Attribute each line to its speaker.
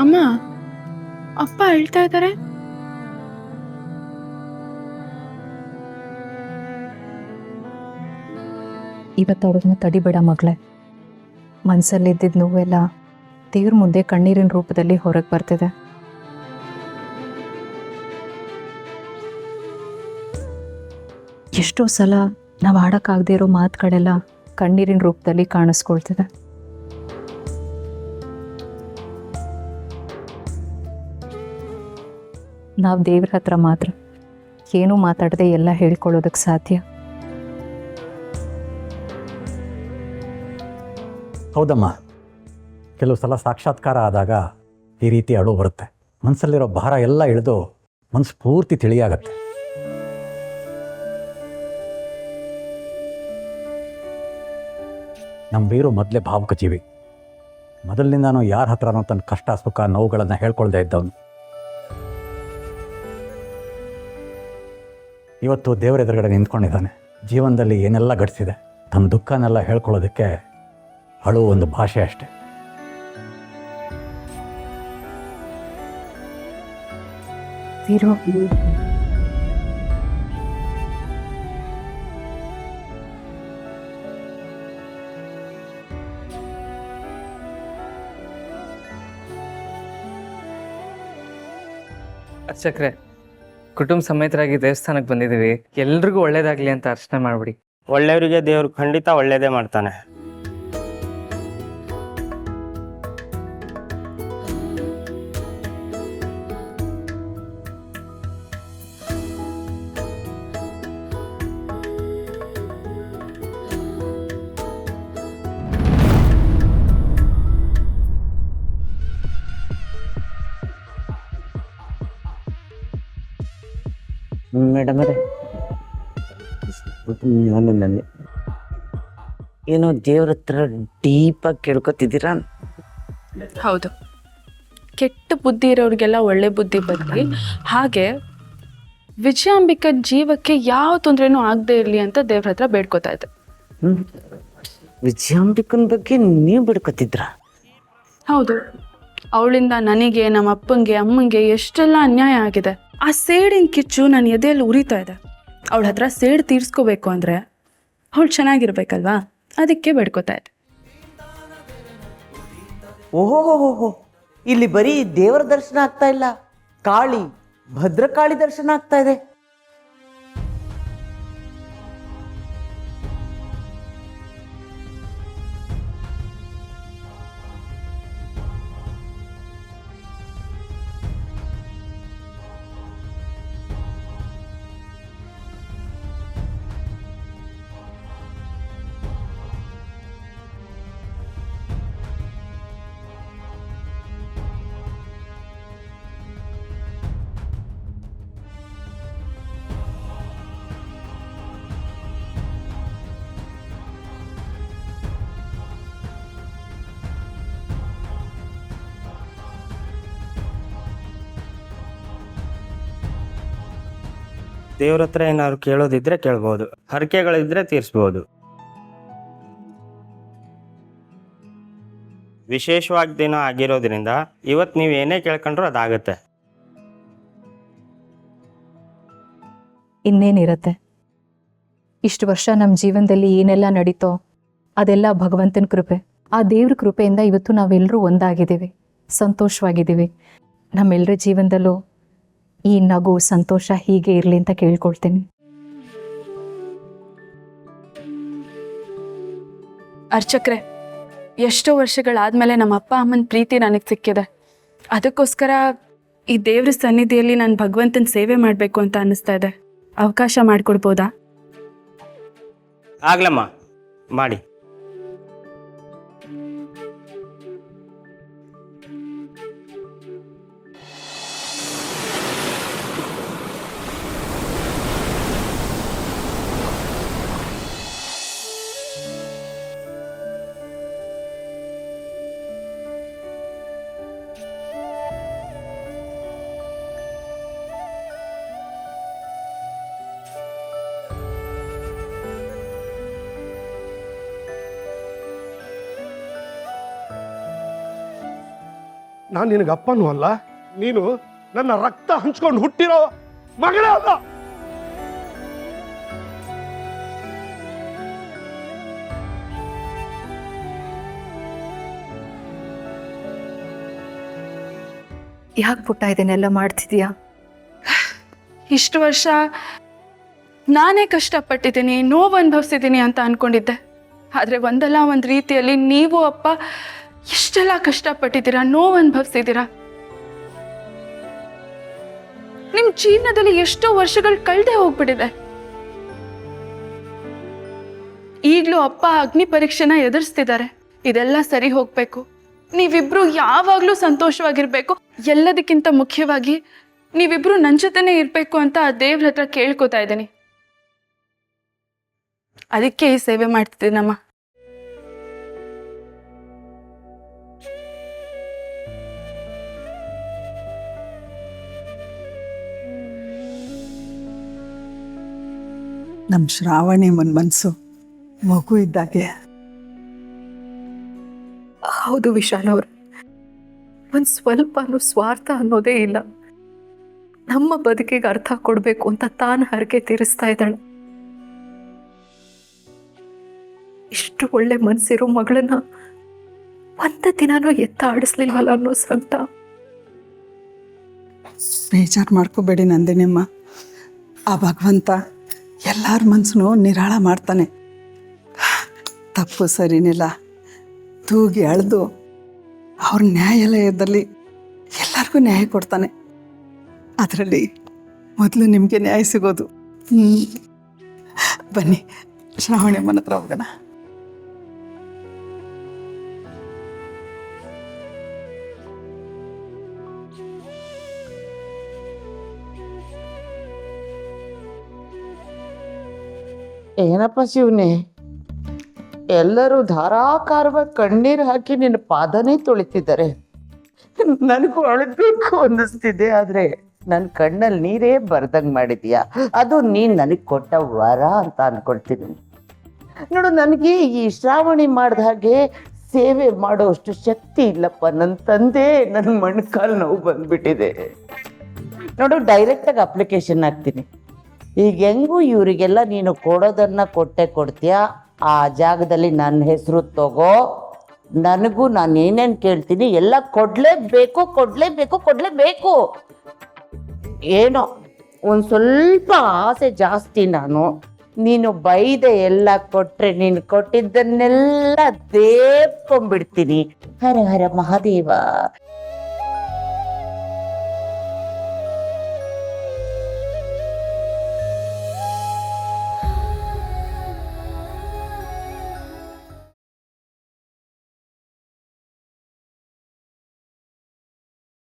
Speaker 1: ಅಮ್ಮ, ಅಪ್ಪ ಹೇಳ್ತಾ ಇದ್ದಾರೆ.
Speaker 2: ಇವತ್ತು ಅವ್ರನ್ನ ತಡಿಬೇಡ ಮಗಳೇ. ಮನಸ್ಸಲ್ಲಿದ್ದಿದ್ದ ನೋವೆಲ್ಲ ದೇವ್ರ ಮುಂದೆ ಕಣ್ಣೀರಿನ ರೂಪದಲ್ಲಿ ಹೊರಗೆ ಬರ್ತಿದೆ. ಎಷ್ಟೋ ಸಲ ನಾವು ಆಡೋಕ್ಕಾಗದೇ ಇರೋ ಮಾತುಗಳೆಲ್ಲ ಕಣ್ಣೀರಿನ ರೂಪದಲ್ಲಿ ಕಾಣಿಸ್ಕೊಳ್ತಿದೆ. ನಾವು ದೇವ್ರ ಹತ್ರ ಮಾತ್ರ ಏನೂ ಮಾತಾಡದೆ ಎಲ್ಲ ಹೇಳ್ಕೊಳ್ಳೋದಕ್ಕೆ ಸಾಧ್ಯ.
Speaker 3: ಹೌದಮ್ಮ, ಕೆಲವು ಸಲ ಸಾಕ್ಷಾತ್ಕಾರ ಆದಾಗ ಈ ರೀತಿ ಅಳು ಬರುತ್ತೆ. ಮನಸ್ಸಲ್ಲಿರೋ ಭಾರ ಎಲ್ಲ ಇಳಿದು ಮನಸ್ಸು ಪೂರ್ತಿ ತಿಳಿಯಾಗತ್ತೆ. ನಮ್ಮ ವೀರು ಮೊದಲೇ ಭಾವುಕ ಜೀವಿ. ಮೊದಲಿನಿಂದಾನು ಯಾರ ಹತ್ರನೂ ತನ್ನ ಕಷ್ಟ ಸುಖ ನೋವುಗಳನ್ನು ಹೇಳ್ಕೊಳ್ದೇ ಇದ್ದವನು. ಇವತ್ತು ದೇವರ ಎದುರುಗಡೆ ನಿಂತ್ಕೊಂಡಿದ್ದಾನೆ. ಜೀವನದಲ್ಲಿ ಏನೆಲ್ಲ ಘಟಿಸಿದೆ, ತನ್ನ ದುಃಖನೆಲ್ಲ ಹೇಳ್ಕೊಳ್ಳೋದಕ್ಕೆ ಅಳು ಒಂದು ಭಾಷೆ ಅಷ್ಟೆ.
Speaker 2: ವೀರು,
Speaker 4: ಅರ್ಚಕ್ರೆ, ಕುಟುಂಬ ಸಮೇತರಾಗಿ ದೇವಸ್ಥಾನಕ್ಕೆ ಬಂದಿದ್ದೀವಿ. ಎಲ್ರಿಗೂ ಒಳ್ಳೇದಾಗ್ಲಿ ಅಂತ ಅರ್ಚನೆ ಮಾಡ್ಬಿಡಿ.
Speaker 5: ಒಳ್ಳೆಯವರಿಗೆ ದೇವ್ರು ಖಂಡಿತ ಒಳ್ಳೇದೇ ಮಾಡ್ತಾನೆ.
Speaker 6: ಮೇಡಮ್ ಅವರೇ, ನನಗೆ ಏನೋ ದೇವ್ರ ಹತ್ರ ಡೀಪಾಗಿ ಕೇಳ್ಕೊತಿದ್ದೀರಾ?
Speaker 1: ಹೌದು, ಕೆಟ್ಟ ಬುದ್ಧಿ ಇರೋರಿಗೆಲ್ಲ ಒಳ್ಳೆ ಬುದ್ಧಿ ಬರಲಿ, ಹಾಗೆ ವಿಜಯಾಂಬಿಕಾ ಜೀವಕ್ಕೆ ಯಾವ ತೊಂದರೆನೂ ಆಗದೆ ಇರಲಿ ಅಂತ ದೇವ್ರ ಹತ್ರ ಬೇಡ್ಕೋತಾ ಇದ್ದೆ.
Speaker 6: ವಿಜಯಾಂಬಿಕನ ಬಗ್ಗೆ ನೀವು ಬಿಡ್ಕೊತಿದ್ರ?
Speaker 1: ಹೌದು, ಅವಳಿಂದ ನನಗೆ, ನಮ್ಮ ಅಪ್ಪಂಗೆ, ಅಮ್ಮಂಗೆ ಎಷ್ಟೆಲ್ಲ ಅನ್ಯಾಯ ಆಗಿದೆ. ಆ ಸೇಡಿನ ಕಿಚ್ಚು ನನ್ನ ಎದೆಯಲ್ಲಿ ಉರಿತಾ ಇದೆ. ಅವಳ ಹತ್ರ ಸೇಡು ತೀರ್ಸ್ಕೋಬೇಕು ಅಂದರೆ ಅವಳು ಚೆನ್ನಾಗಿರ್ಬೇಕಲ್ವಾ, ಅದಕ್ಕೆ ಬೇಡ್ಕೋತಾ ಇದ್ದೆ.
Speaker 6: ಓಹೋ, ಇಲ್ಲಿ ಬರೀ ದೇವರ ದರ್ಶನ ಆಗ್ತಾ ಇಲ್ಲ, ಕಾಳಿ, ಭದ್ರಕಾಳಿ ದರ್ಶನ ಆಗ್ತಾ ಇದೆ.
Speaker 5: ದೇವ್ರ ಹತ್ರ ಏನಾದ್ರು ಕೇಳೋದಿದ್ರೆ ಕೇಳ್ಬೋದು, ಹರಕೆಗಳಿದ್ರೆ ತೀರಿಸ್ಬೋದು. ವಿಶೇಷವಾಗಿ ದಿನ ಆಗಿರೋದ್ರಿಂದ ಇವತ್ತು ನೀವು ಏನೇ ಕೇಳ್ಕೊಂಡ್ರು ಅದಾಗತ್ತೆ.
Speaker 2: ಇನ್ನೇನಿರತ್ತೆ, ಇಷ್ಟು ವರ್ಷ ನಮ್ಮ ಜೀವನದಲ್ಲಿ ಏನೆಲ್ಲ ನಡೀತೋ ಅದೆಲ್ಲ ಭಗವಂತನ ಕೃಪೆ. ಆ ದೇವ್ರ ಕೃಪೆಯಿಂದ ಇವತ್ತು ನಾವೆಲ್ಲರೂ ಒಂದಾಗಿದ್ದೀವಿ, ಸಂತೋಷವಾಗಿದ್ದೀವಿ. ನಮ್ಮೆಲ್ಲರ ಜೀವನದಲ್ಲೂ ಈ ನಗು, ಸಂತೋಷ ಹೀಗೆ ಇರಲಿ ಅಂತ ಕೇಳ್ಕೊಳ್ತೀನಿ.
Speaker 1: ಅರ್ಚಕ್ರೆ, ಎಷ್ಟೋ ವರ್ಷಗಳಾದಮೇಲೆ ನಮ್ಮ ಅಪ್ಪ ಅಮ್ಮನ ಪ್ರೀತಿ ನನಗೆ ಸಿಕ್ಕಿದೆ. ಅದಕ್ಕೋಸ್ಕರ ಈ ದೇವ್ರ ಸನ್ನಿಧಿಯಲ್ಲಿ ನಾನು ಭಗವಂತನ ಸೇವೆ ಮಾಡಬೇಕು ಅಂತ ಅನ್ನಿಸ್ತಾ ಇದೆ. ಅವಕಾಶ ಮಾಡಿಕೊಡ್ಬೋದಾ?
Speaker 5: ಆಗ್ಲಮ್ಮ, ಮಾಡಿ.
Speaker 7: ನಾನು ನಿನಗೆ ಅಪ್ಪನೂ ಅಲ್ಲ, ನೀನು ನನ್ನ ರಕ್ತ ಹಂಚ್ಕೊಂಡು ಹುಟ್ಟಿರೋ ಮಗಳೇ ಅಲ್ಲ.
Speaker 2: ಯಾಕೆ ಪುಟ್ಟ ಇದನ್ನೆಲ್ಲ ಮಾಡ್ತಿದೀಯಾ?
Speaker 1: ಇಷ್ಟು ವರ್ಷ ನಾನೇ ಕಷ್ಟಪಟ್ಟಿದ್ದೀನಿ, ನೋವು ಅನುಭವಿಸಿದ್ದೀನಿ ಅಂತ ಅನ್ಕೊಂಡಿದ್ದೆ. ಆದರೆ ಒಂದಲ್ಲ ಒಂದು ರೀತಿಯಲ್ಲಿ ನೀವು ಅಪ್ಪ ಎಷ್ಟೆಲ್ಲ ಕಷ್ಟಪಟ್ಟಿದ್ದೀರಾ, ನೋವು ಅನುಭವಿಸಿದ್ದೀರಾ. ನಿಮ್ಮ ಜೀವನದಲ್ಲಿ ಎಷ್ಟೋ ವರ್ಷಗಳು ಕಳೆದೇ ಹೋಗ್ಬಿಟ್ಟಿದೆ. ಈಗಲೂ ಅಪ್ಪ ಅಗ್ನಿ ಪರೀಕ್ಷೆನ ಎದುರಿಸ್ತಿದ್ದಾರೆ. ಇದೆಲ್ಲ ಸರಿ ಹೋಗ್ಬೇಕು, ನೀವಿಬ್ರು ಯಾವಾಗಲೂ ಸಂತೋಷವಾಗಿರ್ಬೇಕು. ಎಲ್ಲದಕ್ಕಿಂತ ಮುಖ್ಯವಾಗಿ ನೀವಿಬ್ರು ನನ್ನ ಜೊತೆನೇ ಇರಬೇಕು ಅಂತ ಆ ದೇವ್ರ ಹತ್ರ ಕೇಳ್ಕೊತಾ ಇದ್ದೀನಿ. ಅದಕ್ಕೆ ಈ ಸೇವೆ ಮಾಡ್ತಿದ್ದೀನಮ್ಮ.
Speaker 8: ನಮ್ಮ ಶ್ರಾವಣಿ ಮನ್ಸು ಮಗು ಇದ್ದಾಗೆ.
Speaker 2: ಹೌದು ವಿಶಾಲ್ ಅವ್ರು, ಒಂದು ಸ್ವಲ್ಪನೂ ಸ್ವಾರ್ಥ ಅನ್ನೋದೇ ಇಲ್ಲ. ನಮ್ಮ ಬದುಕಿಗೆ ಅರ್ಥ ಕೊಡಬೇಕು ಅಂತ ತಾನು ಹರಕೆ ತೀರಿಸ್ತಾ ಇದ್ದಾಳೆ. ಇಷ್ಟು ಒಳ್ಳೆ ಮನಸ್ಸಿರೋ ಮಗಳನ್ನ ಒಂದು ದಿನಾನೂ ಎತ್ತ ಆಡಿಸ್ಲಿಲ್ವಲ್ಲ ಅನ್ನೋ ಸಂಕಟ.
Speaker 8: ಬೇಜಾರು ಮಾಡ್ಕೋಬೇಡಿ ನಂದಿನಿಯಮ್ಮ. ಆ ಭಗವಂತ ಎಲ್ಲರ ಮನಸ್ಸನ್ನು ನಿರಾಳ ಮಾಡ್ತಾನೆ. ತಪ್ಪು ಸರಿನಿಲ್ಲ ತೂಗಿ ಅಳೆದು ಅವ್ರ ನ್ಯಾಯಾಲಯದಲ್ಲಿ ಎಲ್ಲರಿಗೂ ನ್ಯಾಯ ಕೊಡ್ತಾನೆ. ಅದರಲ್ಲಿ ಮೊದಲು ನಿಮಗೆ ನ್ಯಾಯ ಸಿಗೋದು. ಬನ್ನಿ ಶ್ರಾವಣಿ ಅಮ್ಮನ ಹತ್ರ ಹೋಗೋಣ.
Speaker 9: ಏನಪ್ಪ ಶಿವನೇ, ಎಲ್ಲರೂ ಧಾರಾಕಾರವಾಗಿ ಕಣ್ಣೀರು ಹಾಕಿ ನಿನ್ನ ಪಾದನೇ ತೊಳಿತಿದ್ದಾರೆ. ನನಗೂ ಅಳಬೇಕು ಅನ್ನಿಸ್ತಿದೆ, ಆದರೆ ನನ್ನ ಕಣ್ಣಲ್ಲಿ ನೀರೇ ಬರ್ದಂಗೆ ಮಾಡಿದೀಯಾ. ಅದು ನೀನು ನನಗೆ ಕೊಟ್ಟ ವರ ಅಂತ ಅನ್ಕೊಳ್ತೀನಿ. ನೋಡು, ನನಗೆ ಈ ಶ್ರಾವಣಿ ಮಾಡಿದ ಹಾಗೆ ಸೇವೆ ಮಾಡೋ ಅಷ್ಟು ಶಕ್ತಿ ಇಲ್ಲಪ್ಪ. ನನ್ನ ತಂದೆ ನನ್ನ ಮೊಣಕಾಲು ನೋವು ಬಂದ್ಬಿಟ್ಟಿದೆ. ನೋಡು, ಡೈರೆಕ್ಟಾಗಿ ಅಪ್ಲಿಕೇಶನ್ ಹಾಕ್ತೀನಿ. ಈಗ ಹೆಂಗೂ ಇವರಿಗೆಲ್ಲ ನೀನು ಕೊಡೋದನ್ನ ಕೊಡ್ತೀಯಾ, ಆ ಜಾಗದಲ್ಲಿ ನನ್ನ ಹೆಸರು ತಗೋ. ನನಗೂ ನಾನು ಏನೇನು ಕೇಳ್ತೀನಿ ಎಲ್ಲ ಕೊಡಲೇಬೇಕು. ಏನೋ ಒಂದು ಸ್ವಲ್ಪ ಆಸೆ ಜಾಸ್ತಿ. ನೀನು ಬೈದೆ ಎಲ್ಲ ಕೊಟ್ಟರೆ ನೀನು ಕೊಟ್ಟಿದ್ದನ್ನೆಲ್ಲ ದೇವ್ಕೊಂಡ್ಬಿಡ್ತೀನಿ. ಹರ ಹರ ಮಹಾದೇವ.